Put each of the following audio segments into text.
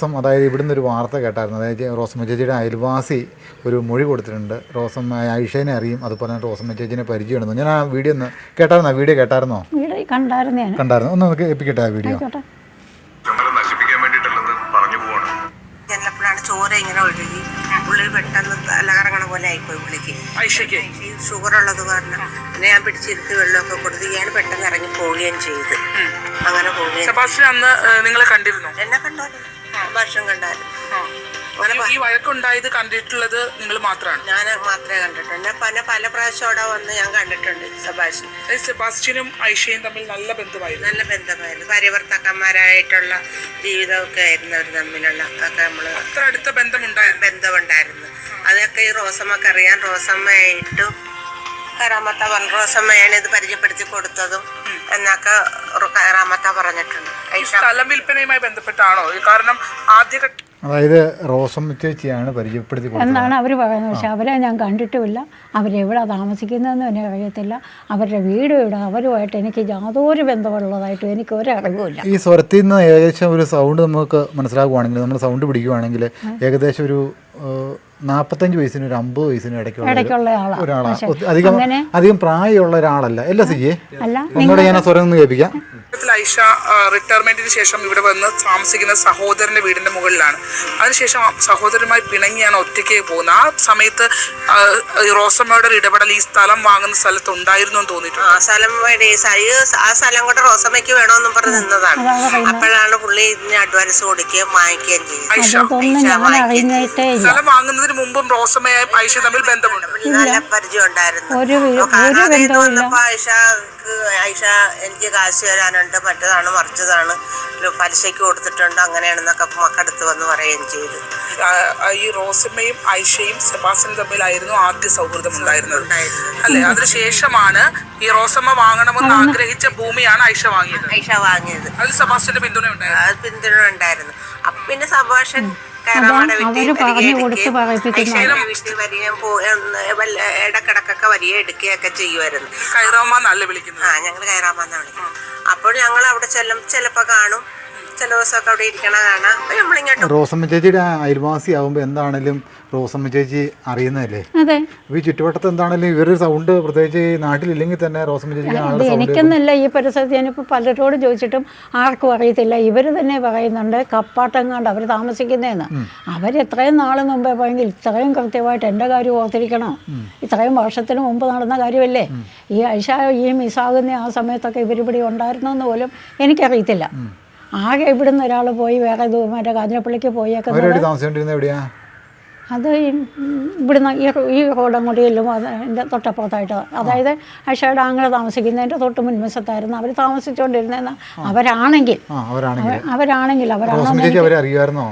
അതായത് ഇവിടുന്ന് ഒരു വാർത്ത കേട്ടായിരുന്നു. അതായത് റോസമ്മ ചേച്ചിയുടെ അയൽവാസി ഒരു മൊഴി കൊടുത്തിട്ടുണ്ട്. റോസമ്മ ആയിഷേനെ അറിയും, അതുപോലെ തന്നെ റോസമ്മ ചേച്ചിനെ പരിചയമുണ്ടെന്ന്. ഞാൻ ആ വീഡിയോ ഒന്ന് കേട്ടായിരുന്നോ? വീഡിയോ കേട്ടായിരുന്നോ? കണ്ടായിരുന്നു. ഒന്ന് നമുക്ക് എപ്പിക്കട്ടെ ആ വീഡിയോ. ചെന്നപ്പോഴാണ് ചോര ഇങ്ങനെ ഒഴുകി ഉള്ളിൽ പെട്ടെന്ന് തലകറങ്ങണ പോലെ ആയിപ്പോയി പുള്ളിക്ക്. ഐഷയ്ക്ക് ഷുഗർ ഉള്ളത് കാരണം പിന്നെ ഞാൻ പിടിച്ചിരുത്തി വെള്ളമൊക്കെ കൊടുത്ത് ഞാൻ പെട്ടെന്ന് ഇറങ്ങി പോവുകയും ചെയ്ത്. അങ്ങനെ പോവുകയും. അന്ന് നിങ്ങളെ കണ്ടിരുന്നു? എന്നെ കണ്ടാലും വർഷം കണ്ടാലും. ഈ വഴക്കുണ്ടായത് കണ്ടിട്ടുള്ളത് നിങ്ങൾ മാത്രമാണ്? ഞാൻ മാത്രമേ കണ്ടിട്ടുണ്ട്. പല പ്രാവശ്യം അവിടെ വന്ന് ഞാൻ കണ്ടിട്ടുണ്ട്. സെബാസ്റ്റ്യനും ഐഷയും തമ്മിൽ നല്ല ബന്ധമായിരുന്നു. ഭാര്യഭർത്താക്കന്മാരായിട്ടുള്ള ജീവിതമൊക്കെ ആയിരുന്നു അവർ തമ്മിലുള്ള. ഒക്കെ നമ്മള് അത്ര അടുത്ത ബന്ധമുണ്ടായിരുന്നു. അതൊക്കെ ഈ റോസമ്മക്ക് അറിയാം. റോസമ്മയായിട്ടും റോസമ്മയാണ് ഇത് പരിചയപ്പെടുത്തി കൊടുത്തതും എന്നൊക്കെ റാമത്ത പറഞ്ഞിട്ടുണ്ട്. സ്ഥലം വിൽപ്പനയുമായി ബന്ധപ്പെട്ടാണോ? കാരണം അതായത് റോസമ്മ ചേച്ചിയാണ് പരിചയപ്പെടുത്തി എന്നാണ് അവർ പറയുന്നത്. പക്ഷെ അവരെ ഞാൻ കണ്ടിട്ടുമില്ല. അവരെവിടെ താമസിക്കുന്നതെന്ന് എനിക്ക് അറിയത്തില്ല. അവരുടെ വീട് ഇവിടെ അവരുമായിട്ട് എനിക്ക് യാതൊരു ബന്ധമുള്ളതായിട്ടും എനിക്ക് ഒരറിവുമില്ല. ഈ സ്വരത്തിൽ നിന്ന് ഏകദേശം ഒരു സൗണ്ട് നമുക്ക് മനസ്സിലാകുവാണെങ്കിൽ, നമ്മൾ സൗണ്ട് പിടിക്കുവാണെങ്കിൽ ഏകദേശം ഒരു 45 വയസ്സിനും ഒരു 50 വയസ്സിനും ഇടയ്ക്കുള്ള ഒരാളാണ്. അധികം പ്രായമുള്ള ഒരാളല്ല. അല്ല സിയെ, ഒന്നുകൂടെ ഞാൻ ആ സ്വരം ഒന്ന് കേൾപ്പിക്കാം. ഐഷ റിട്ടയർമെന്റിന് ശേഷം ഇവിടെ വന്ന് താമസിക്കുന്ന സഹോദരന്റെ വീടിന്റെ മുകളിലാണ്. അതിനുശേഷം സഹോദരനുമായി പിണങ്ങിയാണ് ഒറ്റയ്ക്ക് പോകുന്നത്. ആ സമയത്ത് റോസമ്മയുടെ ഇടപെടൽ ഈ സ്ഥലം വാങ്ങുന്ന സ്ഥലത്ത് ഉണ്ടായിരുന്നു എന്ന് തോന്നിയിട്ടുണ്ട്. ആ സ്ഥലം കൊണ്ട് റോസമ്മയ്ക്ക് വേണമെന്നും പറഞ്ഞ് നിന്നതാണ്. അപ്പോഴാണ് പുള്ളി ഇതിന് അഡ്വാൻസ് കൊടുക്കുകയും വാങ്ങിക്കുകയും ചെയ്യുന്നത്. സ്ഥലം വാങ്ങുന്നതിന് മുമ്പും റോസമ്മയും ഐഷ തമ്മിൽ ബന്ധമുണ്ട്. നല്ല പരിചയം ഉണ്ടായിരുന്നു. ഐഷ എനിക്ക് കാശ് തരാനുണ്ട്, മറ്റേതാണ് മറിച്ചതാണ്, പലിശയ്ക്ക് കൊടുത്തിട്ടുണ്ട്, അങ്ങനെയാണെന്നൊക്കെ മക്കടുത്ത് വന്ന് പറയുകയും ചെയ്തു. ഈ റോസമ്മയും ഐഷയും സെബാസ്റ്റ്യനും തമ്മിലായിരുന്നു ആദ്യ സൗഹൃദം ഉണ്ടായിരുന്നത് അല്ലെ? അതിനുശേഷമാണ് ഈ റോസമ്മ വാങ്ങണമെന്ന് ആഗ്രഹിച്ച ഭൂമിയാണ് ഐഷ വാങ്ങിയത്. അതിൽ സെബാസ്റ്റ്യന്റെ പിന്തുണ ഉണ്ടായിരുന്നു. അപ്പൊ പിന്നെ സഭാഷൻ ഇടക്കിടക്കൊക്കെ വരിക എടുക്കുകയൊക്കെ ചെയ്യുമായിരുന്നു. ഞങ്ങൾ കൈറാമെന്നാണ് വിളിക്കുന്നത്. അപ്പോൾ ഞങ്ങൾ അവിടെ ചിലപ്പോ കാണും, ചില ദിവസമൊക്കെ അവിടെ ഇരിക്കണ കാണാം. നമ്മളിങ്ങോട്ട് റോസമ്മ ചേച്ചിയുടെ അയൽവാസി ആകുമ്പോൾ എന്താണേലും റോസമ്മ ചേച്ചി അറിയുന്നതല്ലേ? ഈ ചുറ്റുവട്ടത്ത് എന്താണേലും ഇവരുടെ സൗണ്ട് പ്രത്യേകിച്ച് നാട്ടിലില്ലെങ്കിൽ തന്നെ റോസമ്മ ചേച്ചി എനിക്കെന്നല്ല, ഈ പരിസരത്ത് ഞാനിപ്പോൾ പലരോടും ചോദിച്ചിട്ടും ആർക്കും അറിയത്തില്ല. ഇവർ തന്നെ പറയുന്നുണ്ട് കപ്പാട്ടങ്ങാണ്ട് അവർ താമസിക്കുന്നതെന്ന്. അവരെത്രയും നാൾ മുമ്പേ പോയെങ്കിൽ ഇത്രയും കൃത്യമായിട്ട് എൻ്റെ കാര്യം ഓർത്തിരിക്കണം. ഇത്രയും വർഷത്തിന് മുമ്പ് നടന്ന കാര്യമല്ലേ? ഈ ഐഷ ഈ മിസ്സാകുന്ന ആ സമയത്തൊക്കെ ഇവരിവിടെ ഉണ്ടായിരുന്നെന്ന് പോലും എനിക്കറിയത്തില്ല. ആകെ ഇവിടുന്ന് ഒരാൾ പോയി വേറെ മറ്റേ കാഞ്ഞിരപ്പള്ളിക്ക് പോയേക്കുന്നത്. അത് ഇവിടുന്ന് ഈ റോഡ് അങ്ങോട്ട് ചെല്ലും, അതിൻ്റെ തൊട്ടപ്പുറത്തായിട്ട്. അതായത് ഐഷയുടെ ആങ്ങളെ താമസിക്കുന്നതിൻ്റെ തൊട്ട് മുൻവശത്തായിരുന്നു അവർ താമസിച്ചുകൊണ്ടിരുന്ന. അവരാണെങ്കിൽ അറിയാമായിരുന്നോ?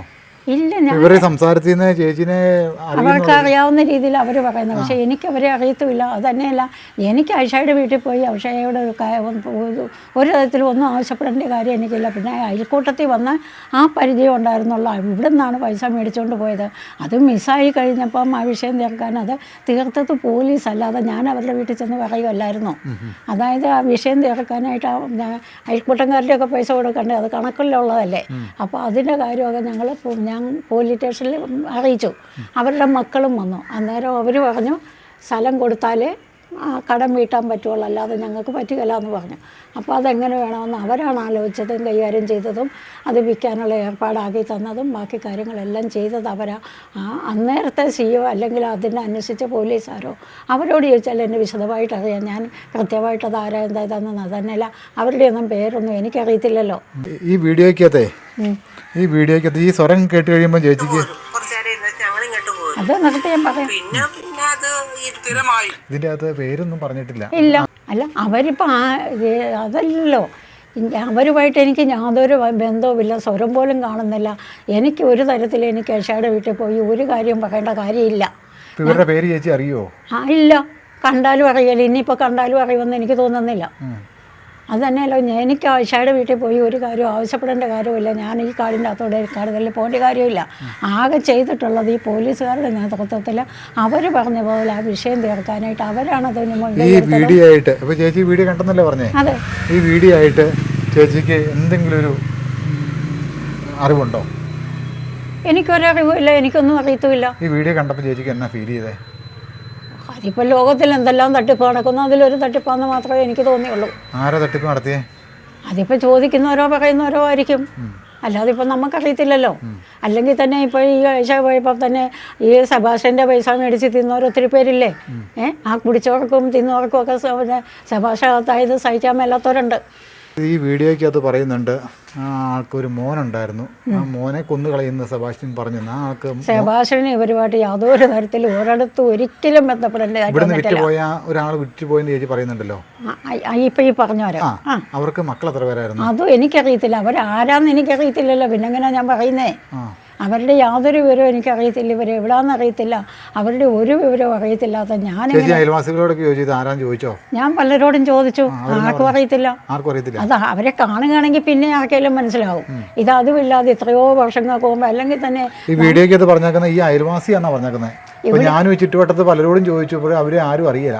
ഇല്ല, ചേച്ചിനെ അവർക്ക് അറിയാവുന്ന രീതിയിൽ അവർ പറയുന്നത്. പക്ഷേ എനിക്ക് അവരെ അറിയത്തുമില്ല. അത് തന്നെയല്ല, എനിക്ക് ഐഷയുടെ വീട്ടിൽ പോയി ഐഷയോട് ഒരു തരത്തിലും ഒന്നും ആവശ്യപ്പെടേണ്ട കാര്യം എനിക്കില്ല. പിന്നെ അയൽക്കൂട്ടത്തിൽ വന്ന് ആ പരിചയം ഉണ്ടായിരുന്നുള്ള. ഇവിടെ നിന്നാണ് പൈസ മേടിച്ചുകൊണ്ട് പോയത്. അത് മിസ്സായി കഴിഞ്ഞപ്പം ആ വിഷയം തീർക്കാൻ അത് തീർത്തത് പോലീസ് അല്ലാതെ ഞാൻ അവരുടെ വീട്ടിൽ ചെന്ന് പറയുമല്ലായിരുന്നു. അതായത് ആ വിഷയം തീർക്കാനായിട്ട് അയൽക്കൂട്ടംകാരുടെയൊക്കെ പൈസ കൊടുക്കണ്ടേ, അത് കണക്കിലുള്ളതല്ലേ. അപ്പോൾ അതിൻ്റെ കാര്യമൊക്കെ ഞാൻ പോലീസ് സ്റ്റേഷനിൽ അറിയിച്ചു. അവരുടെ മക്കളും വന്നു. അന്നേരം അവർ പറഞ്ഞു സ്ഥലം കൊടുത്താലേ കടം വീട്ടാൻ പറ്റുള്ളൂ, അല്ലാതെ ഞങ്ങൾക്ക് പറ്റുകയില്ല എന്ന് പറഞ്ഞു. അപ്പോൾ അതെങ്ങനെ വേണമെന്ന് അവരാണ് ആലോചിച്ചതും കൈകാര്യം ചെയ്തതും അത് വിൽക്കാനുള്ള ഏർപ്പാടാക്കി തന്നതും ബാക്കി കാര്യങ്ങളെല്ലാം ചെയ്തത് അവരാ. അന്നേരത്തെ CEO അല്ലെങ്കിൽ അതിനെ അന്വേഷിച്ച പോലീസുകാരോ അവരോട് ചോദിച്ചാൽ എന്നെ വിശദമായിട്ട് അറിയാം. ഞാൻ കൃത്യമായിട്ട് അത് ആരാ എന്തായതെന്ന് അതന്നെയല്ല, അവരുടെ ഒന്നും പേരൊന്നും എനിക്കറിയത്തില്ലല്ലോ. ഈ വീഡിയോയ്ക്കകത്ത് ഈ സ്വരം കേട്ട് കഴിയുമ്പോൾ ചേച്ചിക്ക് അത് നിർത്തി ഞാൻ പറയാം. ഇതിൻ്റെ അകത്ത് പേരൊന്നും പറഞ്ഞിട്ടില്ല. ഇല്ല, അല്ല അവരിപ്പോൾ അതല്ലല്ലോ, അവരുമായിട്ട് എനിക്ക് യാതൊരു ബന്ധവുമില്ല, സ്വരം പോലും കാണുന്നില്ല. എനിക്ക് ഒരു തരത്തിൽ എനിക്ക് ഐഷയുടെ വീട്ടിൽ പോയി ഒരു കാര്യം പറയേണ്ട കാര്യമില്ല. ഇവരുടെ പേര് ചേച്ചി അറിയുമോ? ഇല്ല, കണ്ടാലും അറിയില്ല. ഇനിയിപ്പോൾ കണ്ടാലും അറിയുമെന്ന് എനിക്ക് തോന്നുന്നില്ല. അത് തന്നെയല്ലോ, എനിക്ക് ഐഷയുടെ വീട്ടിൽ പോയി ഒരു കാര്യം ആവശ്യപ്പെടേണ്ട കാര്യമില്ല. ഞാൻ ഈ കാടിൻ്റെ അകത്തോടെ കാടുകളിൽ പോകേണ്ട കാര്യമില്ല. ആകെ ചെയ്തിട്ടുള്ളത് ഈ പോലീസുകാരുടെ നേതൃത്വത്തിൽ അവർ പറഞ്ഞ പോലെ ആ വിഷയം തീർക്കാനായിട്ട് അവരാണ് അതിന് മുൻകൈ. ഈ വീഡിയോ ആയിട്ട് അപ്പോൾ ചേച്ചി വീഡിയോ കണ്ടെന്നല്ലേ പറഞ്ഞേ? അതെ. ഈ വീഡിയോ ആയിട്ട് ചേച്ചിക്ക് എന്തെങ്കിലും ഒരു അറിവുണ്ടോ? എനിക്കൊരറിവില്ല, എനിക്കൊന്നും അറിയത്തുമില്ല. ഈ വീഡിയോ കണ്ടപ്പോൾ ചേച്ചിക്ക് എന്നാ ഫീൽ ചെയ്തേ? അതിപ്പോൾ ലോകത്തിൽ എന്തെല്ലാം തട്ടിപ്പ് നടക്കുന്നു, അതിലൊരു തട്ടിപ്പാന്ന് മാത്രമേ എനിക്ക് തോന്നിയുള്ളൂ. ആരാ തട്ടിപ്പ് നടത്തിയേ? അതിപ്പോൾ ചോദിക്കുന്നവരോ പറയുന്നവരോ ആയിരിക്കും, അല്ലാതെ ഇപ്പം നമുക്കറിയത്തില്ലല്ലോ. അല്ലെങ്കിൽ തന്നെ ഇപ്പോൾ ഈ ആഴ്ച പോയപ്പോൾ തന്നെ ഈ സെബാസ്റ്റ്യൻ്റെ പൈസ മേടിച്ച് തിന്നവർ ഒത്തിരി പേരില്ലേ. ആ കുടിച്ചവർക്കും തിന്നവർക്കും ഒക്കെ സെബാസ്റ്റ്യൻ സഹിക്കാൻ മേലാത്തവരുണ്ട്. ഈ വീഡിയോയ്ക്ക് അത് പറയുന്നുണ്ട്, ആ ആൾക്കൊരു മോനുണ്ടായിരുന്നു, ആ മോനെ കൊന്നു കളയുന്ന സെബാസ്റ്റ്യൻ പറഞ്ഞു. ആ ആൾക്ക് സെബാസ്റ്റ്യന് ഇവരുമായിട്ട് യാതൊരു തരത്തിലും ഒരിടത്തും ഒരിക്കലും ഇവിടുന്ന് വിറ്റുപോയ ഒരാൾ വിറ്റുപോയെന്ന് ചേച്ചി പറയുന്നുണ്ടല്ലോ. ഇപ്പം ഈ പറഞ്ഞവരോ അവർക്ക് മക്കൾ എത്ര പേരായിരുന്നു? അതും എനിക്കറിയത്തില്ല, അവരാരാന്ന് എനിക്കറിയത്തില്ലല്ലോ, പിന്നെ എങ്ങനെയാ ഞാൻ പറയുന്നേ? അവരുടെ യാതൊരു വിവരവും എനിക്കറിയത്തില്ല, ഇവർ എവിടാന്ന് അറിയത്തില്ല, അവരുടെ ഒരു വിവരവും അറിയത്തില്ലാത്ത ഞാൻ പലരോടും ചോദിച്ചു, ആർക്കും അറിയത്തില്ല. അത് അവരെ കാണുകയാണെങ്കിൽ പിന്നെ ആർക്കെങ്കിലും മനസ്സിലാവും. ഇത് അതുമില്ലാതെ എത്രയോ വർഷങ്ങൾക്ക് മുമ്പ് അല്ലെങ്കിൽ തന്നെ ഈ വീഡിയോക്ക് പറഞ്ഞേക്കുന്നത് ഈ അയൽവാസിയാണോ പറഞ്ഞേക്കുന്നത്? ഞാനും ഈ ചുറ്റുവട്ടത്ത് പലരോടും ചോദിച്ചപ്പോൾ അവരെ ആരും അറിയില്ല.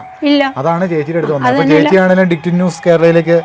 അതാണ് ചേച്ചിയുടെ അടുത്ത് വന്നത്. അപ്പോൾ ചേച്ചിയാണെങ്കിലും ഡിക്റ്റി ന്യൂസ് കേരളയിലേക്ക്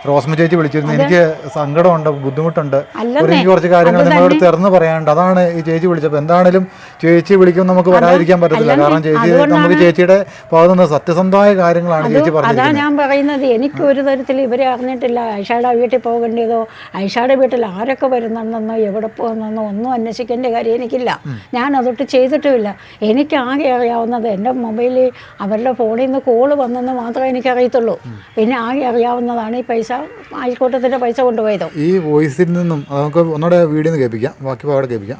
റോസ്മ ചേച്ചി വിളിച്ചിരുന്നു. എനിക്ക് സങ്കടമുണ്ട്, ബുദ്ധിമുട്ടുണ്ട്, എനിക്ക് കുറച്ച് കാര്യങ്ങൾ നിങ്ങളോട് തുറന്ന് പറയാനുണ്ട്. അതാണ് ഈ ചേച്ചി വിളിച്ചപ്പോൾ. എന്താണെങ്കിലും ചേച്ചി വിളിക്കുമ്പോൾ നമുക്ക് വരാതിരിക്കാൻ പറ്റത്തില്ല. കാരണം ചേച്ചി നമുക്ക് ചേച്ചിയുടെ ഭാഗത്തുനിന്ന് സത്യസന്ധമായ കാര്യങ്ങളാണ് ചേച്ചി പറഞ്ഞത്. അതാ ഞാൻ പറയുന്നത്, എനിക്ക് ഒരു തരത്തിൽ ഇവരെ അറിഞ്ഞിട്ടില്ല. ഐഷയുടെ വീട്ടിൽ പോകേണ്ടതോ ഐഷയുടെ വീട്ടിൽ ആരൊക്കെ വരുന്നെന്നോ എവിടെ പോകുന്നെന്നോ ഒന്നും അന്വേഷിക്കേണ്ട കാര്യം എനിക്കില്ല. ഞാൻ അതൊട്ട് ചെയ്തിട്ടുമില്ല. എനിക്ക് ആകെ അറിയാവുന്നത് എൻ്റെ മൊബൈലിൽ അവരുടെ ഫോണിൽ നിന്ന് കോള് വന്നെന്ന് മാത്രമേ എനിക്കറിയത്തുള്ളൂ. പിന്നെ ആകെ അറിയാവുന്നതാണ് ഈ പൈസ, അയൽക്കൂട്ടത്തിൻ്റെ പൈസ കൊണ്ടുപോയതോ. ഈ വോയിസിൽ നിന്നും നമുക്ക് ഒന്നുകൂടെ വീഡിയോ കേൾപ്പിക്കാം, ബാക്കി അവിടെ കേൾപ്പിക്കാം.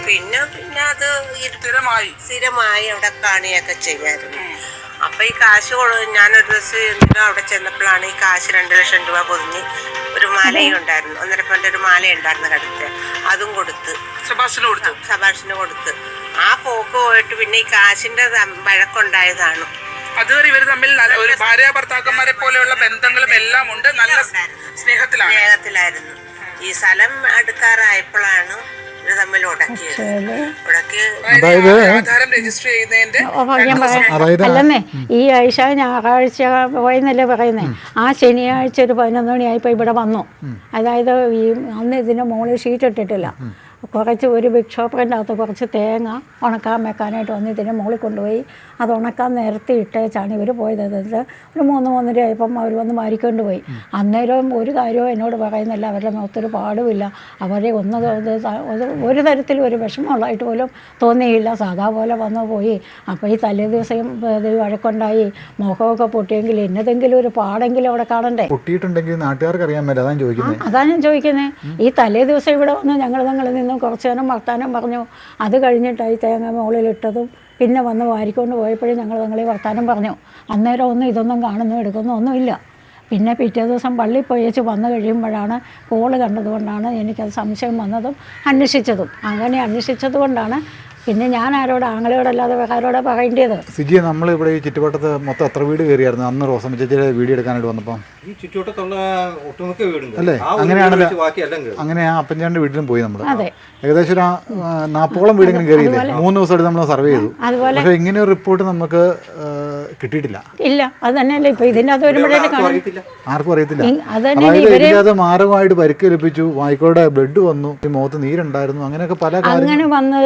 പിന്നെ അത് സ്ഥിരമായി അവിടെ കാണുകയൊക്കെ ചെയ്യായിരുന്നു. അപ്പൊ ഈ കാശ് ഞാനൊരു ദിവസം എന്തിനോ അവിടെ ചെന്നപ്പോഴാണ് ഈ കാശ് 2 ലക്ഷം രൂപ പൊതിഞ്ഞ് ഒരു മാലയും ഉണ്ടായിരുന്നു, 1.5 ഒരു മാല ഉണ്ടായിരുന്നു കടുത്ത്, അതും കൊടുത്ത് സബാഷിന് കൊടുത്ത്. ആ പോക്ക് പോയിട്ട് പിന്നെ ഈ കാശിന്റെ വഴക്കുണ്ടായതാണ്. അതുവരെ ഇവർ തമ്മിൽ ഒരു ഭാര്യ ഭർത്താക്കന്മാരെ പോലെയുള്ള ബന്ധങ്ങളും എല്ലാം ഉണ്ട്, നല്ല സ്നേഹത്തിലായിരുന്നു. ഈ സ്ഥലം എടുക്കാറായപ്പോഴാണ് ഇവർ തമ്മിൽ അല്ലെന്നേ. ഈ ആഴ്ച ഞായറാഴ്ച പോയെന്നല്ലേ പറയുന്നേ, ആ ശനിയാഴ്ച ഒരു 11 മണിയായപ്പോൾ ഇവിടെ വന്നു. അതായത് ഈ അന്ന് ഇതിന് മുകളിൽ ഷീറ്റ് ഇട്ടിട്ടില്ല. കുറച്ച് ഒരു ബിഗ് ഷോപ്പറിൻ്റെ അകത്ത് കുറച്ച് തേങ്ങ ഉണക്കാൻ വെക്കാനായിട്ട് വന്ന് ഇതിന് മുകളിൽ കൊണ്ടുപോയി അത് ഉണക്കാൻ നിരത്തി ഇട്ടേച്ചാണ് ഇവർ പോയത്. ഒരു 3-3:30 ആയപ്പം അവർ വന്ന് മാരിക്കൊണ്ട് പോയി. അന്നേരം ഒരു കാര്യവും എന്നോട് പറയുന്നില്ല, അവരുടെ മുഖത്തൊരു പാടുമില്ല, അവരെ ഒരു തരത്തിലും ഒരു വിഷമമുള്ളതായിട്ട് പോലും തോന്നിയില്ല. സാധാ പോലെ വന്നു പോയി. അപ്പോൾ ഈ തലേ ദിവസം വഴക്കുണ്ടായി, മുഖമൊക്കെ പൊട്ടിയെങ്കിൽ എന്നതെങ്കിലും ഒരു പാടെങ്കിലും അവിടെ കാണണ്ടേ? പൊട്ടിയിട്ടുണ്ടെങ്കിൽ നാട്ടുകാർക്ക് അറിയാൻ പറ്റില്ല. അതാണ് ഞാൻ ചോദിക്കുന്നത്. ഈ തലേ ദിവസം ഇവിടെ വന്ന് ഞങ്ങൾ നിന്നും കുറച്ച് നേരം വർത്താനം പറഞ്ഞു. അത് കഴിഞ്ഞിട്ടായി തേങ്ങ മുകളിലിട്ടതും പിന്നെ വന്ന് വാരിക്കൊണ്ട് പോയപ്പോഴും ഞങ്ങൾ നിങ്ങളെ വർത്താനം പറഞ്ഞു. അന്നേരം ഒന്നും ഇതൊന്നും കാണുന്നു എടുക്കുന്നു ഒന്നുമില്ല. പിന്നെ പിറ്റേ ദിവസം പള്ളിയിൽ പോയേച്ച് വന്നു കഴിയുമ്പോഴാണ് കോള് കണ്ടതുകൊണ്ടാണ് എനിക്കത് സംശയം വന്നതും അന്വേഷിച്ചതും. അങ്ങനെ അന്വേഷിച്ചത് കൊണ്ടാണ് പിന്നെ ഞാൻ ആങ്ങളോടല്ലാതെ ആരോടെ പറയേണ്ടത്. സിജി, നമ്മളിവിടെ ഈ ചുറ്റുവട്ടത്ത് മൊത്തം എത്ര വീട് കയറിയായിരുന്നു അന്ന് റോസമ്മ ചേച്ചിയുടെ വീഡിയോ എടുക്കാനായിട്ട് വന്നപ്പം? ഈ ചുറ്റുവട്ടത്തുള്ള ഒട്ടുമിക്ക വീടുണ്ട് അല്ലേ? അങ്ങനെയാണല്ലോ. അങ്ങനെ ആ അപ്പഞ്ചാണ്ട് വീട്ടിലും പോയി നമ്മൾ. ഏകദേശം ഒരു 40ഓളം വീടുകളും കയറിയില്ലേ? 3 ദിവസമായിട്ട് നമ്മൾ സർവേ ചെയ്തു. പക്ഷേ ഇങ്ങനെ ഒരു റിപ്പോർട്ട് നമുക്ക് കിട്ടിയിട്ടില്ല. ഇല്ല, അത് തന്നെയല്ലേ ഇപ്പൊ ഇതിൻ്റെ അത് ആർക്കും അറിയത്തില്ല. അതായത് ഇതിനകത്ത് മാരകമായിട്ട് പരിക്കേൽപ്പിച്ചു, വായിക്കോടെ ബ്ലഡ് വന്നു, മുഖത്ത് നീരുണ്ടായിരുന്നു, അങ്ങനെയൊക്കെ പല കാര്യങ്ങളും. അങ്ങനെ വന്ന്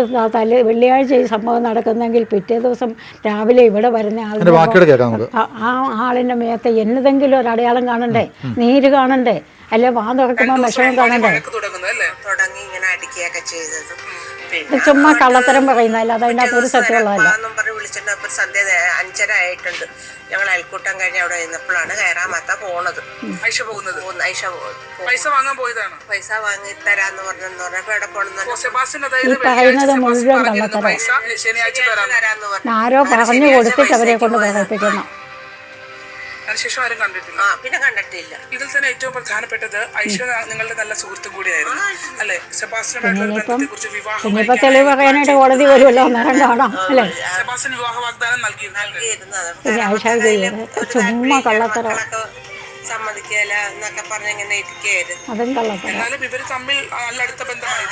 വെള്ളിയാഴ്ച ഈ സംഭവം നടക്കുന്നെങ്കിൽ പിറ്റേ ദിവസം രാവിലെ ഇവിടെ വരുന്ന ആ ആളിന്റെ മേത്ത് എന്നതെങ്കിലും ഒരു അടയാളം കാണണ്ടേ, നീര് കാണണ്ടേ, അല്ലെ വാ തുറക്കുമ്പോൾ വിഷമം കാണണ്ടേ? തുടങ്ങി ഇങ്ങനെ അടിക്കുകയൊക്കെ ചെയ്തത്. ചുമ്മാ കള്ളത്തരം പറയുന്നതല്ല, അതിൻ്റെ അകത്ത് ഒരു സത്യമുള്ളതല്ല. വിളിച്ചിട്ട് സന്ധ്യ 5:30 ആയിട്ടുണ്ട്. ഞങ്ങൾ അയൽക്കൂട്ടം കഴിഞ്ഞ് അവിടെ നിന്നപ്പോഴാണ് കയറാമത്ത പോണത്. പൈസ വാങ്ങി തരാന്ന് പറഞ്ഞപ്പോ എവിടെ ഈ പറയുന്നത് മുഴുവൻ കള്ളത്തരം. ആരോ പറഞ്ഞു കൊടുത്തിട്ട് അവരെ കൊണ്ട് പറയിപ്പിക്കണം. അതിനുശേഷം ആരും കണ്ടിട്ടില്ല. പിന്നെ കണ്ടിട്ടില്ല. ഇതിൽ തന്നെ ഏറ്റവും പ്രധാനപ്പെട്ടത് ഐഷ നിങ്ങളുടെ നല്ല സുഹൃത്തും കൂടിയായിരുന്നു അല്ലെ? ഇനിയിപ്പോ തെളിവ് പറയാനായിട്ട് കോടതി വരുമല്ലോ, അന്നേരം കാണാം അല്ലേ? സെബാസ്റ്റ്യൻ വിവാഹ വാഗ്ദാനം നൽകിയിരുന്നു. ചുമ്മാ കള്ളത്തരം, സമ്മതിക്കല എന്നൊക്കെ പറഞ്ഞിങ്ങനെ ഇരിക്കുകയായിരുന്നു. അതും കള്ളത്തരം. എന്നാലും ഇവര് തമ്മിൽ നല്ല അടുത്ത ബന്ധമായി,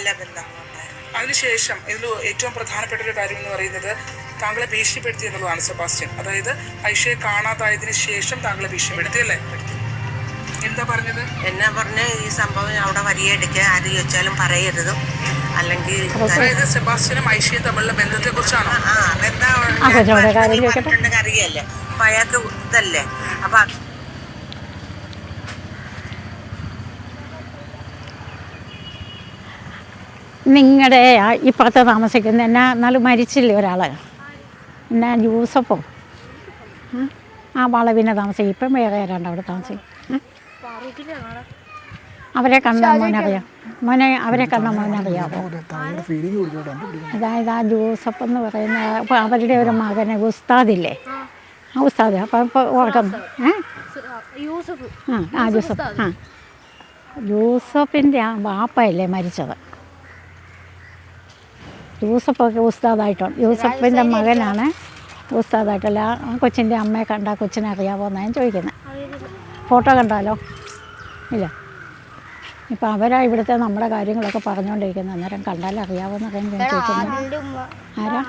എല്ലാ ബന്ധങ്ങളും. അതിനുശേഷം ഇതിൽ ഏറ്റവും പ്രധാനപ്പെട്ട ഒരു കാര്യം എന്ന് പറയുന്നത് താങ്കളെ ഭീഷണിപ്പെടുത്തി എന്നുള്ളതാണ് സെബാസ്റ്റ്യൻ. അതായത് ഐഷയെ കാണാതായതിനു ശേഷം താങ്കളെ ഭീഷണിപ്പെടുത്തി അല്ലേ? എന്താ പറഞ്ഞത്? എന്നാ പറഞ്ഞ ഈ സംഭവം അവിടെ വരിയെടുക്കുക, ആര് ചോദിച്ചാലും പറയരുതും, അല്ലെങ്കിൽ അതായത് സെബാസ്റ്റ്യനും ഐഷയും തമ്മിലുള്ള ബന്ധത്തെ കുറിച്ചാണോ? പറഞ്ഞിട്ടുണ്ടെങ്കിൽ അറിയല്ലേ, അപ്പൊ അയാൾക്ക് ഇതല്ലേ. അപ്പൊ നിങ്ങളുടെ ഇപ്പുറത്ത് താമസിക്കുന്ന എന്നാ എന്നാലും മരിച്ചില്ലേ ഒരാൾ, എന്നാ യൂസഫോ, ആ വളവിനെ താമസിക്കും. ഇപ്പം വേറെ ആരാണ്ട് അവിടെ താമസിക്കും. അവരെ കണ്ടാൽ മോനറിയാം, മോനെ അവരെ കണ്ടാൽ മോനറിയാമോ? അതായത് ആ ജോസഫ് എന്ന് പറയുന്ന അപ്പോൾ അവരുടെ ഒരു മകനെ ഉസ്താദില്ലേ, ആ ഉസ്താദ് അപ്പം ഇപ്പോൾ ഓർക്കുന്നു. ആ ജോസഫ്, ആ ജോസഫിൻ്റെ ആ വാപ്പയല്ലേ മരിച്ചത്. യൂസഫൊക്കെ ഉസ്താദായിട്ടുണ്ട്. യൂസഫിൻ്റെ മകനാണ് ഉസ്താദായിട്ടല്ല. ആ കൊച്ചിൻ്റെ അമ്മയെ കണ്ടാൽ കൊച്ചിനെ അറിയാമോ എന്നാണ് ഞാൻ ചോദിക്കുന്നത്. ഫോട്ടോ കണ്ടാലോ? ഇല്ല. ഇപ്പം അവരാ ഇവിടുത്തെ നമ്മുടെ കാര്യങ്ങളൊക്കെ പറഞ്ഞുകൊണ്ടിരിക്കുന്നത്. അന്നേരം കണ്ടാൽ അറിയാമോ എന്നൊക്കെ ഞാൻ ചോദിക്കുന്നത്. ആരാ?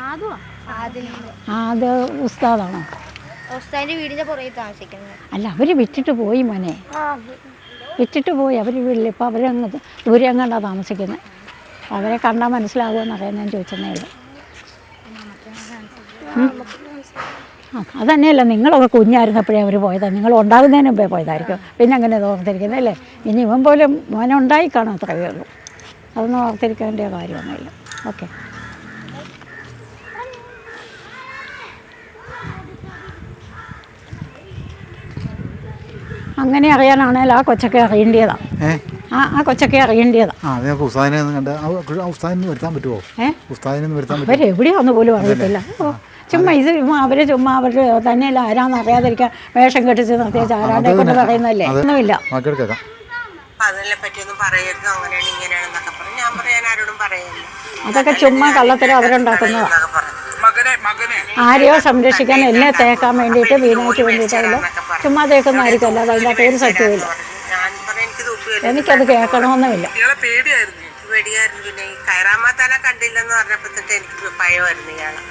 അത് ഉസ്താദാണോ? അല്ല, അവർ വിറ്റിട്ട് പോയി മോനെ, വിറ്റിട്ട് പോയി. അവർ വീട്ടിൽ ഇപ്പം അവരങ്ങ് ദൂരെ എങ്ങാണ്ടാണ് താമസിക്കുന്നത്. അവരെ കണ്ടാൽ മനസ്സിലാകുമെന്ന് അറിയാൻ ഞാൻ ചോദിച്ചതേ ഉള്ളൂ. അതന്നെയല്ല, നിങ്ങളൊക്കെ കുഞ്ഞായിരുന്നപ്പോഴേ അവർ പോയതാണ്. നിങ്ങൾ ഉണ്ടാകുന്നതിന് മുമ്പേ പോയതായിരിക്കും. പിന്നെ അങ്ങനെ ഓർത്തിരിക്കുന്നത് അല്ലേ? ഇനി ഇവൻ പോലും മോനെ ഉണ്ടായി കാണും, അത്രയേ ഉള്ളൂ. അതൊന്നും ഓർത്തിരിക്കേണ്ട കാര്യമൊന്നുമില്ല. ഓക്കെ. അങ്ങനെ അറിയാനാണെങ്കിൽ ആ കൊച്ചൊക്കെ അറിയേണ്ടതാണ്. ആ കൊച്ചൊക്കെ അറിയേണ്ടതാണ്. അവരെവിടെയാന്ന് പോലും അറിയത്തില്ല. ചുമ്മാ ഇത് അവര് ചുമ്മാ അവർ തന്നെയല്ല ആരാന്ന് അറിയാതിരിക്കാൻ വേഷം കെട്ടിച്ച് നിർത്തിയ ആരാണ്ടെ കൊണ്ട് പറയുന്നല്ലേ. ഒന്നുമില്ല. അതിനെ പറ്റിയൊന്നും പറയരുത്, അങ്ങനെയാണ് ഇങ്ങനെയാണെന്നൊക്കെ പറഞ്ഞു. ഞാൻ പറയാൻ ആരോടും പറയില്ല. അതൊക്കെ ചുമ്മാ കള്ളത്തരം അവരുണ്ടാക്കുന്നതാണ്. ആരെയോ സംരക്ഷിക്കാൻ എന്നെ തേക്കാൻ വേണ്ടിയിട്ട് വീണയ്ക്ക് വേണ്ടിയിട്ടല്ല ചുമ്മാ തേക്കുന്നതായിരിക്കും. അല്ലാതെ അതിൻ്റെ ഒരു സത്യമില്ല. എനിക്കത് കേൾക്കണമെന്നുമില്ല. പേടിയായിരുന്നു. പിന്നെ ഈ കയറാമാത്താനെ കണ്ടില്ലെന്ന് പറഞ്ഞപ്പോ തൊട്ട് എനിക്ക് ഭയമായിരുന്നു ഇയാളെ.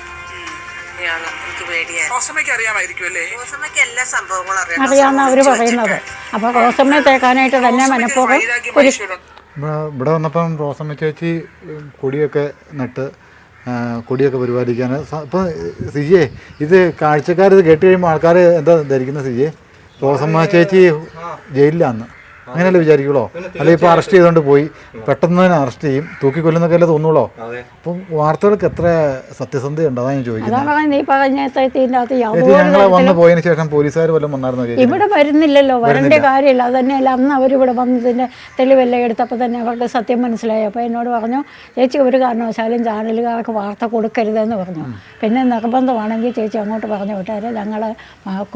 എനിക്ക് പേടിയായിരുന്നു. എല്ലാ സംഭവങ്ങളും അറിയാമെന്ന് അവർ പറയുന്നത്. അപ്പോൾ റോസമ്മയെ തേക്കാനായിട്ട് തന്നെ മനഃപൂർവ്വം ഇവിടെ വന്നപ്പം റോസമ്മ ചേച്ചി കൊടിയൊക്കെ നട്ട് കൊടിയൊക്കെ പരിപാലിക്കാൻ. ഇപ്പം സിജിയെ, ഇത് കാഴ്ചക്കാർ ഇത് കേട്ട് കഴിയുമ്പോൾ ആൾക്കാർ എന്താ ധരിക്കുന്നത് സിജിയെ? റോസമ്മ ചേച്ചി ജയിലിലാന്ന് അങ്ങനെയല്ലേ വിചാരിക്കുള്ളൂ? അല്ലെങ്കിൽ ഇപ്പോൾ അറസ്റ്റ് ചെയ്തുകൊണ്ട് പോയി, പെട്ടെന്ന് തന്നെ അറസ്റ്റ് ചെയ്യും, തൂക്കിക്കൊല്ലുന്നൊക്കെ അല്ലേ തോന്നുള്ളൂ. അപ്പം വാർത്തകൾക്ക് എത്ര സത്യസന്ധത ഉണ്ട്, അതാണ് ഞാൻ ചോദിക്കുന്നത്. ഞങ്ങൾ വന്ന് പോയതിന് ശേഷം പോലീസുകാർ വല്ലതും വന്നായിരുന്നു? ഇവിടെ വരുന്നില്ലല്ലോ, വരേണ്ട കാര്യമില്ല. അത് തന്നെയല്ല, അന്ന് അവരിവിടെ വന്നതിൻ്റെ തെളിവെല്ലാം എടുത്തപ്പോൾ തന്നെ അവർക്ക് സത്യം മനസ്സിലായി. അപ്പോൾ എന്നോട് പറഞ്ഞു, ചേച്ചി ഒരു കാരണവശാലും ചാനലുകാർക്ക് വാർത്ത കൊടുക്കരുതെന്ന് പറഞ്ഞു. പിന്നെ നിർബന്ധമാണെങ്കിൽ ചേച്ചി അങ്ങോട്ട് പറഞ്ഞു വിട്ടാൽ ഞങ്ങൾ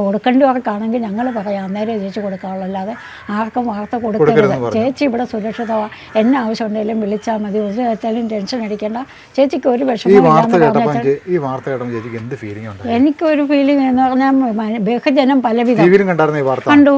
കൊടുക്കേണ്ടവർക്കാണെങ്കിൽ ഞങ്ങൾ പറയാം, അന്നേരം ചേച്ചി കൊടുക്കാവുള്ളൂ, അല്ലാതെ ആർക്കും വാർത്ത കൊടുക്കരുത്. ചേച്ചി ഇവിടെ സുരക്ഷിതമാണ്, എന്നെ ആവശ്യമുണ്ടെങ്കിലും വിളിച്ചാൽ മതി, ഒരു തരത്തിലും ടെൻഷൻ അടിക്കേണ്ട, ചേച്ചിക്ക് ഒരു വിഷമം. എനിക്കൊരു ഫീലിംഗ് എന്ന് പറഞ്ഞാൽ ബഹുജനം പലവിധം കണ്ടു.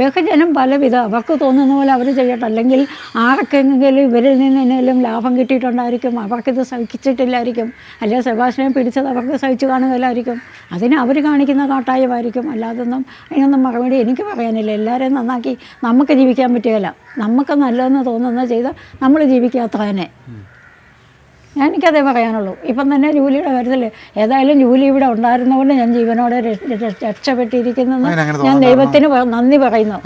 ബഹുജനം പലവിധം അവർക്ക് തോന്നുന്ന പോലെ അവർ ചെയ്യട്ടെ. അല്ലെങ്കിൽ ആർക്കെങ്കിലും ഇവരിൽ നിന്ന് എന്തെങ്കിലും ലാഭം കിട്ടിയിട്ടുണ്ടായിരിക്കും, അവർക്കിത് സഹിച്ചിട്ടില്ലായിരിക്കും. അല്ലെങ്കിൽ സെബാസ്റ്റ്യനെ പിടിച്ചത് അവർക്ക് സഹിച്ചു കാണുകയില്ലായിരിക്കും. അതിന് അവർ കാണിക്കുന്ന കാട്ടായമായിരിക്കും. അല്ലാതൊന്നും അതിനൊന്നും മറുപടി എനിക്ക് പറയാനില്ല. എല്ലാവരെയും നന്നാക്കി നമുക്ക് ജീവിക്കാൻ പറ്റുകയില്ല. നമുക്ക് നല്ലതെന്ന് തോന്നുന്നത് ചെയ്ത് നമ്മൾ ജീവിക്കാത്ര തന്നെ. എനിക്കതേ പറയാനുള്ളൂ. ഇപ്പം തന്നെ ജൂലിയുടെ കാര്യത്തിൽ ഏതായാലും ജൂലി ഇവിടെ ഉണ്ടായിരുന്നതുകൊണ്ട് ഞാൻ ജീവനോടെ രക്ഷപ്പെട്ടിരിക്കുന്നത് ഞാൻ ദൈവത്തിന് നന്ദി പറയുന്നു.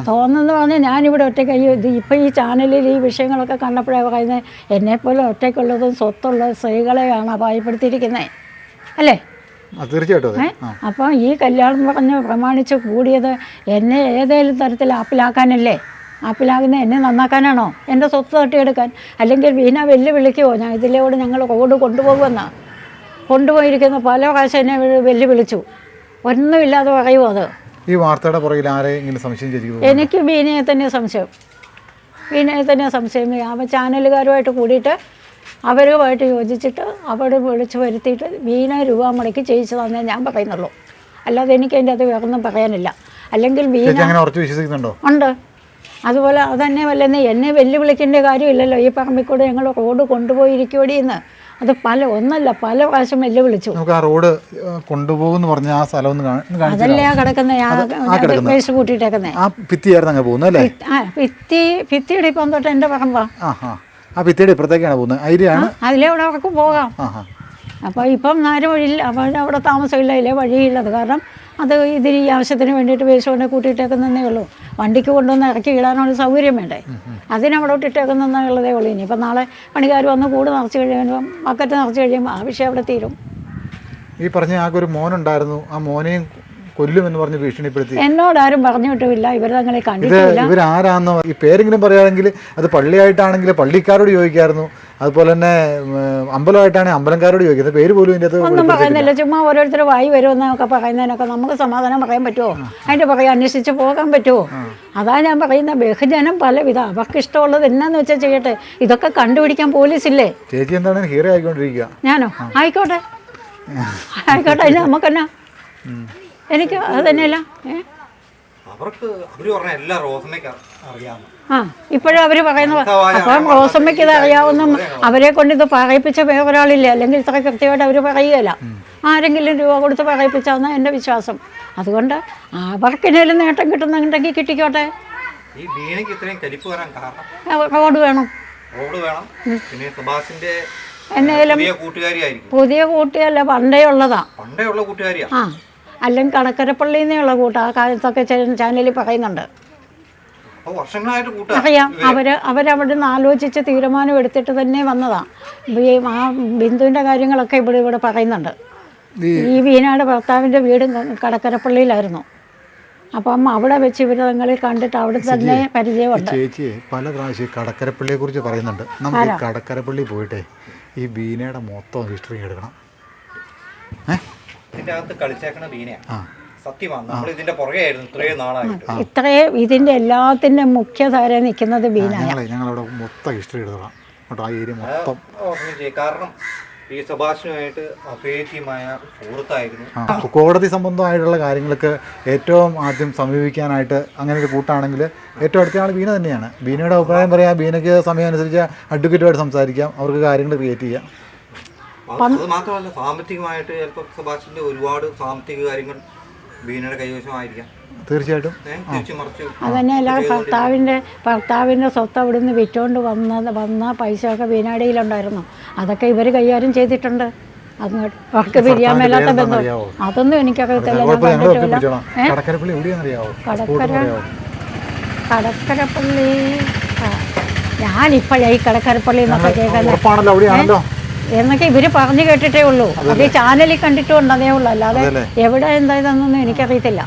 തോന്നുന്നത് പറഞ്ഞാൽ ഞാനിവിടെ ഒറ്റയ്ക്ക് ഇപ്പം ഈ ചാനലിൽ ഈ വിഷയങ്ങളൊക്കെ കണ്ടപ്പോഴേ പറയുന്നത്, എന്നെപ്പോലെ ഒറ്റയ്ക്കുള്ളതും സ്വത്തുള്ള സ്ത്രീകളെയാണ് ഭയപ്പെടുത്തിയിരിക്കുന്നത് അല്ലേ? അപ്പം ഈ കല്യാണം പ്രമാണിച്ച് കൂടിയത് എന്നെ ഏതെങ്കിലും തരത്തിൽ ആപ്പിലാക്കാനല്ലേ? ആപ്പിലാകുന്ന എന്നെ നന്നാക്കാനാണോ? എൻ്റെ സ്വത്ത് തട്ടിയെടുക്കാൻ? അല്ലെങ്കിൽ വീണ വെല്ലുവിളിക്കുമോ? ഞാൻ ഇതിലൂടെ ഞങ്ങൾ റോഡ് കൊണ്ടുപോകുമെന്നാണ് കൊണ്ടുപോയിരിക്കുന്ന പല പ്രാവശ്യം എന്നെ വെല്ലുവിളിച്ചു. ഒന്നുമില്ലാതെ പറയുമോ അത്? ഈ വാർത്തയുടെ പുറകിൽ ആരെങ്കിലും സംശയം? എനിക്ക് വീണയെ തന്നെ സംശയം. അവ ചാനലുകാരുമായിട്ട് കൂടിയിട്ട് അവരുമായിട്ട് യോജിച്ചിട്ട് അവിടെ വിളിച്ച് വരുത്തിയിട്ട് വീണ രൂപ മുടക്കി ചെയ്യിച്ചതാണെന്നേ ഞാൻ പറയുന്നുള്ളൂ. അല്ലാതെ എനിക്ക് അതിൻ്റെ അത് വേറൊന്നും പറയാനില്ല. അല്ലെങ്കിൽ വീണ ഉണ്ട്. അതുപോലെ അതന്നെ വല്ലെന്ന് എന്നെ വെല്ലുവിളിക്കേണ്ട കാര്യമില്ലല്ലോ. ഈ പറമ്പിൽ കൂടെ ഞങ്ങൾ റോഡ് കൊണ്ടുപോയിരിക്കുവടിയെന്ന് അത് ഒന്നല്ല പല പ്രാവശ്യം വെല്ലുവിളിച്ചു. നമുക്ക് ആ റോഡ് കൊണ്ടുപോകുമെന്ന് പറഞ്ഞ ആ സ്ഥലം ഒന്ന് കാണിച്ചു. അതല്ലേ ആ കിടക്കുന്ന വേസ്റ്റ് കൂട്ടിയിട്ടേക്കുന്നേ. ആ ഭിത്തിയായിരുന്നു അങ്ങ് പോകുന്നത് അല്ലേ? ഭിത്തിയുടെ ഇപ്പം തൊട്ട് എൻ്റെ പറമ്പാ. ആ ഭിത്തിയുടെ ഇപ്പുറത്തേക്കാണ് പോകുന്നത്. അതിലെയാണ് അതിലെ അവിടെ അവർക്ക് പോകാം. അപ്പോൾ ഇപ്പം ആരും വഴിയില്ല, അപ്പോൾ അവിടെ താമസമില്ല, അതിലെ വഴിയുള്ളത്. കാരണം അത് ഇതിന് ഈ ആവശ്യത്തിന് വേണ്ടിയിട്ട് വേസ്റ്റ് കൊണ്ട് കൂട്ടിയിട്ടേക്കുന്നതേ ഉള്ളൂ. വണ്ടിക്ക് കൊണ്ടുവന്ന് ഇറക്കി ഇടാനുള്ള സൗകര്യം വേണ്ടേ, അതിനവിടെ ഇട്ടിട്ടേക്കുന്നതേ ഉള്ളൂ. ഇനിയിപ്പം നാളെ പണിക്കാർ വന്ന് കൂട് നിറച്ച് കഴിയുമ്പം ബക്കറ്റ് നിറച്ച് കഴിയുമ്പോൾ ആ വിഷയം അവിടെ തീരും. ഈ പറഞ്ഞ ആകെ ഒരു മോനുണ്ടായിരുന്നു, ആ മോനെയും കൊല്ലുമെന്ന് പറഞ്ഞ് ഭീഷണിപ്പെടുത്തി. എന്നോടാരും പറഞ്ഞു വിട്ടില്ല, ഇവർ തങ്ങളെ കണ്ടിട്ടില്ല. ഇവരാരാന്നോ ഈ പേരെങ്കിലും പറയുകയാണെങ്കിൽ അത് പള്ളിയായിട്ടാണെങ്കിൽ പള്ളിക്കാരോട് ചോദിക്കായിരുന്നു, അതുപോലെ തന്നെ അമ്പലമായിട്ടാണെങ്കിൽ അമ്പലക്കാരോട് ചോദിക്കുന്നത്. പേര് പോലും ഇതിൻ്റെ ഒന്നും പറയുന്നില്ല, ചുമ്മാ ഓരോരുത്തർ വായി വരുമെന്നൊക്കെ പറയുന്നതിനൊക്കെ നമുക്ക് സമാധാനം പറയാൻ പറ്റുമോ? അതിൻ്റെ പുറകെ അന്വേഷിച്ച് പോകാൻ പറ്റുമോ? അതാ ഞാൻ പറയുന്നത്. ബഹുജനം പലവിധ, അവർക്ക് ഇഷ്ടമുള്ളത് എന്നാന്ന് വെച്ചാൽ ചെയ്യട്ടെ. ഇതൊക്കെ കണ്ടുപിടിക്കാൻ പോലീസില്ലേ? ചേച്ചി എന്താണ് ഹീറോ ആയിക്കൊണ്ടിരിക്കുക? ഞാനോ? ആയിക്കോട്ടെ ആയിക്കോട്ടെ, അതിന് നമുക്കെന്നാ, എനിക്ക് അത് തന്നെയല്ല. ഇപ്പോഴും അവർ പറയുന്നത്. അപ്പം റോസമ്മയ്ക്ക് ഇത് അറിയാവുന്ന അവരെ കൊണ്ട് ഇത് പറയിപ്പിച്ച വേറൊരാളില്ലേ, അല്ലെങ്കിൽ ഇത്ര കൃത്യമായിട്ട് അവർ പറയുകയില്ല. ആരെങ്കിലും രൂപ കൊടുത്ത് പറയിപ്പിച്ചാന്ന് എൻ്റെ വിശ്വാസം. അതുകൊണ്ട് അവർക്കെന്നേലും നേട്ടം കിട്ടുന്നുണ്ടെങ്കിൽ കിട്ടിക്കോട്ടെ. റോഡ് വേണം. എന്നേലും പുതിയ കൂട്ടിയല്ല, പണ്ടേ ഉള്ളതാ. ആ, അല്ലെങ്കിൽ കടക്കരപ്പള്ളിയിൽ നിന്നുള്ള കൂട്ടം ആ കാലത്തൊക്കെ ചാനലിൽ പറയുന്നുണ്ട്. അറിയാം, അവരവിടെ നിന്ന് ആലോചിച്ച് തീരുമാനം എടുത്തിട്ട് തന്നെ വന്നതാ. ആ ബിന്ദുവിൻ്റെ കാര്യങ്ങളൊക്കെ ഇവിടെ പറയുന്നുണ്ട്. ഈ വീണയുടെ ഭർത്താവിൻ്റെ വീട് കടക്കരപ്പള്ളിയിലായിരുന്നു. അപ്പം അവിടെ വെച്ച് ഇവർ തങ്ങളിൽ കണ്ടിട്ട് അവിടെ തന്നെ പരിചയമുണ്ട്. ചേച്ചി പല പ്രാവശ്യം കടക്കരപ്പള്ളിയെ കുറിച്ച് പറയുന്നുണ്ട്. നമുക്ക് കടക്കരപ്പള്ളി പോയിട്ടേ ഈ ബീനയുടെ മൊത്തം ഹിസ്റ്ററി എടുക്കണം. ഇത്രയും ഇതിന്റെ എല്ലാത്തിന്റെ മുഖ്യധാര നിൽക്കുന്നത് ബീനായ. ഞങ്ങളവിടെ മൊത്തം ഹിസ്റ്ററി എടുക്കണം കേട്ടോ, ആ ഏരിയ മൊത്തം. കാരണം ഈ സുഭാഷിനുമായിട്ട് അഭേദ്യമായ സുഹൃത്തായിരുന്നു. കോടതി സംബന്ധമായിട്ടുള്ള കാര്യങ്ങൾക്ക് ഏറ്റവും ആദ്യം സമീപിക്കാനായിട്ട് അങ്ങനെ ഒരു കൂട്ടാണെങ്കിൽ ഏറ്റവും അടുത്ത ആൾ ബീന തന്നെയാണ്. ബീനയുടെ അഭിപ്രായം പറയാം, ബീനയ്ക്ക് സമയം അനുസരിച്ച് അഡ്വക്കേറ്റുമായിട്ട് സംസാരിക്കാം, അവർക്ക് കാര്യങ്ങൾ ക്രിയേറ്റ് ചെയ്യാം. അത് മാത്രമല്ല, സാമ്പത്തികമായിട്ട് ചിലപ്പോൾ സുഭാഷിന്റെ ഒരുപാട് സാമ്പത്തിക കാര്യങ്ങൾ ബീനയുടെ കൈവശമായിരിക്കാം. തീർച്ചയായിട്ടും. അതന്നെയല്ല, ഭർത്താവിൻ്റെ സ്വത്ത് അവിടെ നിന്ന് വിറ്റുകൊണ്ട് വന്ന പൈസയൊക്കെ ബീനാടിയിലുണ്ടായിരുന്നു. അതൊക്കെ ഇവർ കൈകാര്യം ചെയ്തിട്ടുണ്ട്. അങ്ങോട്ട് അവർക്ക് പിരിയാൻ മേലാത്ത ബന്ധം അതൊന്നും എനിക്കറിയത്തില്ല. കടക്കരപ്പള്ളി ഞാനിപ്പോഴേ ഈ കടക്കരപ്പള്ളി എന്നൊക്കെ കേൾക്കുന്നത് എന്നൊക്കെ ഇവര് പറഞ്ഞു കേട്ടിട്ടേ ഉള്ളൂ. അത് ഈ ചാനലിൽ കണ്ടിട്ടും ഉണ്ടതേ ഉള്ളൂ, അല്ലാതെ എവിടെ എന്തായതെന്നൊന്നും എനിക്കറിയത്തില്ല.